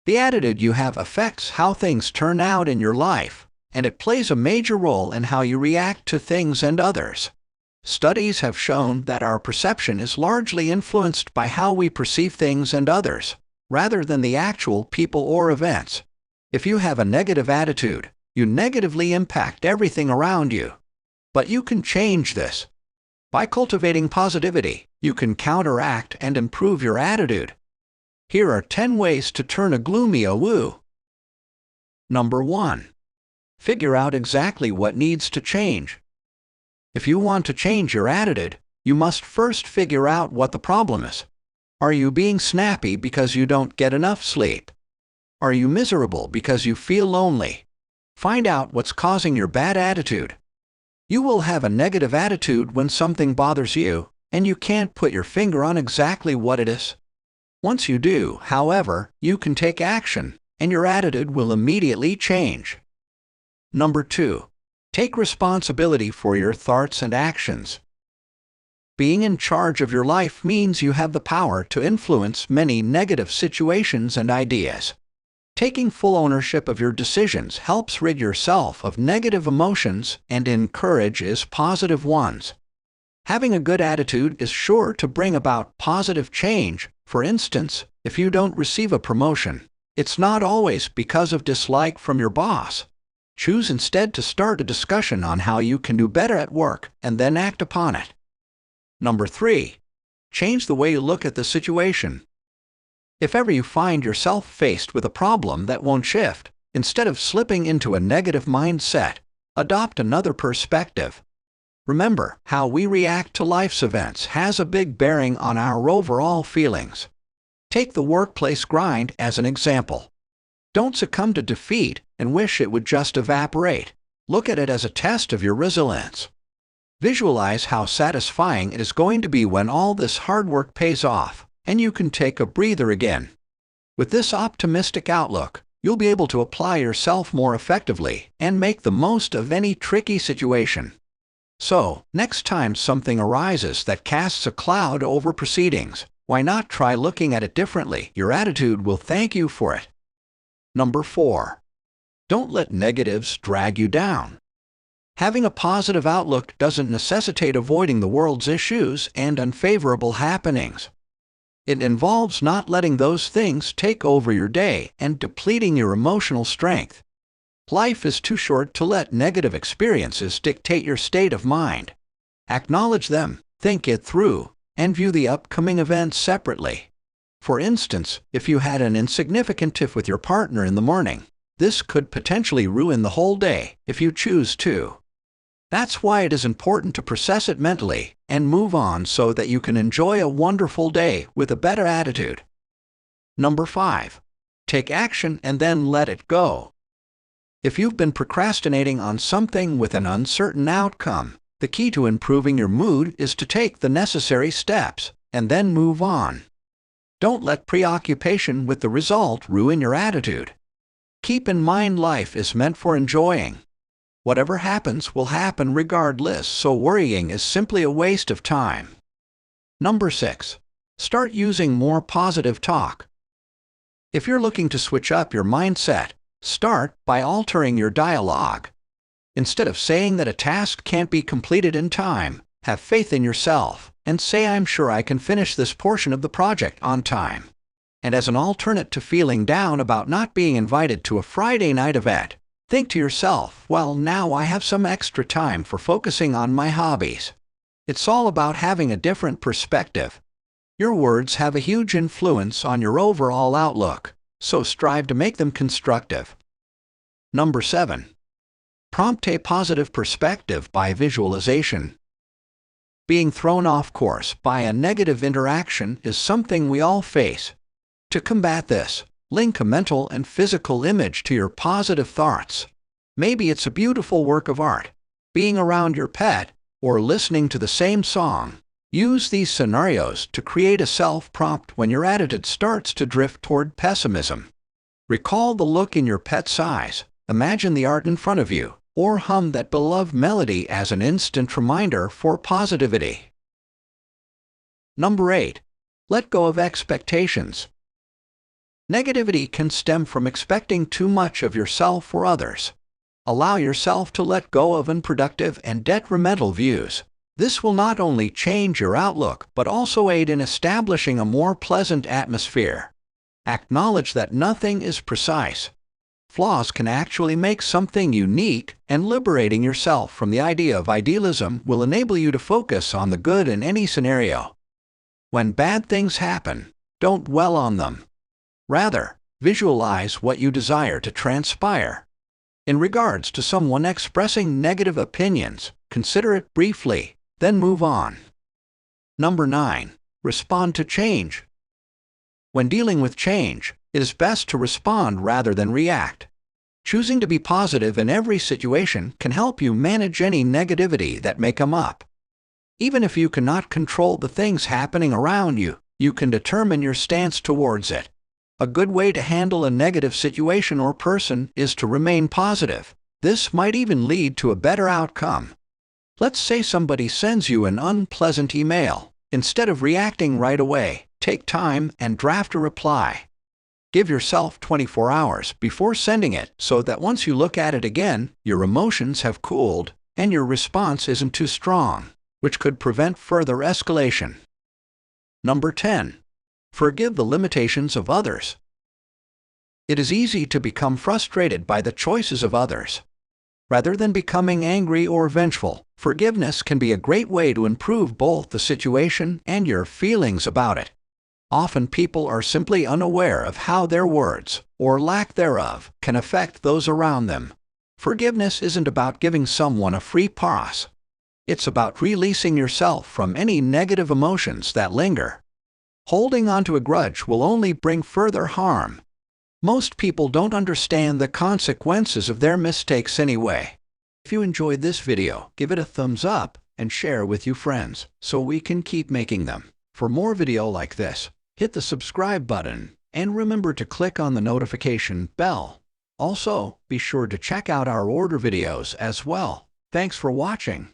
The attitude you have affects how things turn out in your life, and it plays a major role in how you react to things and others. Studies have shown that our perception is largely influenced by how we perceive things and others, rather than the actual people or events. If you have a negative attitude, you negatively impact everything around you. But you can change this. By cultivating positivity, you can counteract and improve your attitude. Here are 10 ways to turn a gloomy woo. Number 1. Figure out exactly what needs to change. If you want to change your attitude, you must first figure out what the problem is. Are you being snappy because you don't get enough sleep? Are you miserable because you feel lonely? Find out what's causing your bad attitude. You will have a negative attitude when something bothers you, and you can't put your finger on exactly what it is. Once you do, however, you can take action, and your attitude will immediately change. Number 2. Take responsibility for your thoughts and actions. Being in charge of your life means you have the power to influence many negative situations and ideas. Taking full ownership of your decisions helps rid yourself of negative emotions and encourages positive ones. Having a good attitude is sure to bring about positive change. For instance, if you don't receive a promotion, it's not always because of dislike from your boss. Choose instead to start a discussion on how you can do better at work and then act upon it. Number 3. Change the way you look at the situation. If ever you find yourself faced with a problem that won't shift, instead of slipping into a negative mindset, adopt another perspective. Remember, how we react to life's events has a big bearing on our overall feelings. Take the workplace grind as an example. Don't succumb to defeat and wish it would just evaporate. Look at it as a test of your resilience. Visualize how satisfying it is going to be when all this hard work pays off, and you can take a breather again. With this optimistic outlook, you'll be able to apply yourself more effectively and make the most of any tricky situation. So, next time something arises that casts a cloud over proceedings, why not try looking at it differently? Your attitude will thank you for it. Number 4. Don't let negatives drag you down. Having a positive outlook doesn't necessitate avoiding the world's issues and unfavorable happenings. It involves not letting those things take over your day and depleting your emotional strength. Life is too short to let negative experiences dictate your state of mind. Acknowledge them, think it through, and view the upcoming events separately. For instance, if you had an insignificant tiff with your partner in the morning, this could potentially ruin the whole day if you choose to. That's why it is important to process it mentally and move on so that you can enjoy a wonderful day with a better attitude. Number 5. Take action and then let it go. If you've been procrastinating on something with an uncertain outcome, the key to improving your mood is to take the necessary steps and then move on. Don't let preoccupation with the result ruin your attitude. Keep in mind life is meant for enjoying. Whatever happens will happen regardless, so worrying is simply a waste of time. Number 6. Start using more positive talk. If you're looking to switch up your mindset, start by altering your dialogue. Instead of saying that a task can't be completed in time, have faith in yourself and say, "I'm sure I can finish this portion of the project on time." And as an alternate to feeling down about not being invited to a Friday night event, think to yourself, "Well, now I have some extra time for focusing on my hobbies." It's all about having a different perspective. Your words have a huge influence on your overall outlook, so strive to make them constructive. Number 7. Prompt a positive perspective by visualization. Being thrown off course by a negative interaction is something we all face. To combat this, link a mental and physical image to your positive thoughts. Maybe it's a beautiful work of art, being around your pet, or listening to the same song. Use these scenarios to create a self-prompt when your attitude starts to drift toward pessimism. Recall the look in your pet's eyes, imagine the art in front of you, or hum that beloved melody as an instant reminder for positivity. Number 8. Let go of expectations. Negativity can stem from expecting too much of yourself or others. Allow yourself to let go of unproductive and detrimental views. This will not only change your outlook but also aid in establishing a more pleasant atmosphere. Acknowledge that nothing is precise. Flaws can actually make something unique, and liberating yourself from the idea of idealism will enable you to focus on the good in any scenario. When bad things happen, don't dwell on them. Rather, visualize what you desire to transpire. In regards to someone expressing negative opinions, consider it briefly, then move on. Number 9. Respond to change. When dealing with change, it is best to respond rather than react. Choosing to be positive in every situation can help you manage any negativity that may come up. Even if you cannot control the things happening around you, you can determine your stance towards it. A good way to handle a negative situation or person is to remain positive. This might even lead to a better outcome. Let's say somebody sends you an unpleasant email. Instead of reacting right away, take time and draft a reply. Give yourself 24 hours before sending it so that once you look at it again, your emotions have cooled and your response isn't too strong, which could prevent further escalation. Number 10. Forgive the limitations of others. It is easy to become frustrated by the choices of others. Rather than becoming angry or vengeful, forgiveness can be a great way to improve both the situation and your feelings about it. Often people are simply unaware of how their words, or lack thereof, can affect those around them. Forgiveness isn't about giving someone a free pass. It's about releasing yourself from any negative emotions that linger. Holding on to a grudge will only bring further harm. Most people don't understand the consequences of their mistakes anyway. If you enjoyed this video, give it a thumbs up and share with your friends so we can keep making them. For more video like this, hit the subscribe button and remember to click on the notification bell. Also, be sure to check out our order videos as well. Thanks for watching.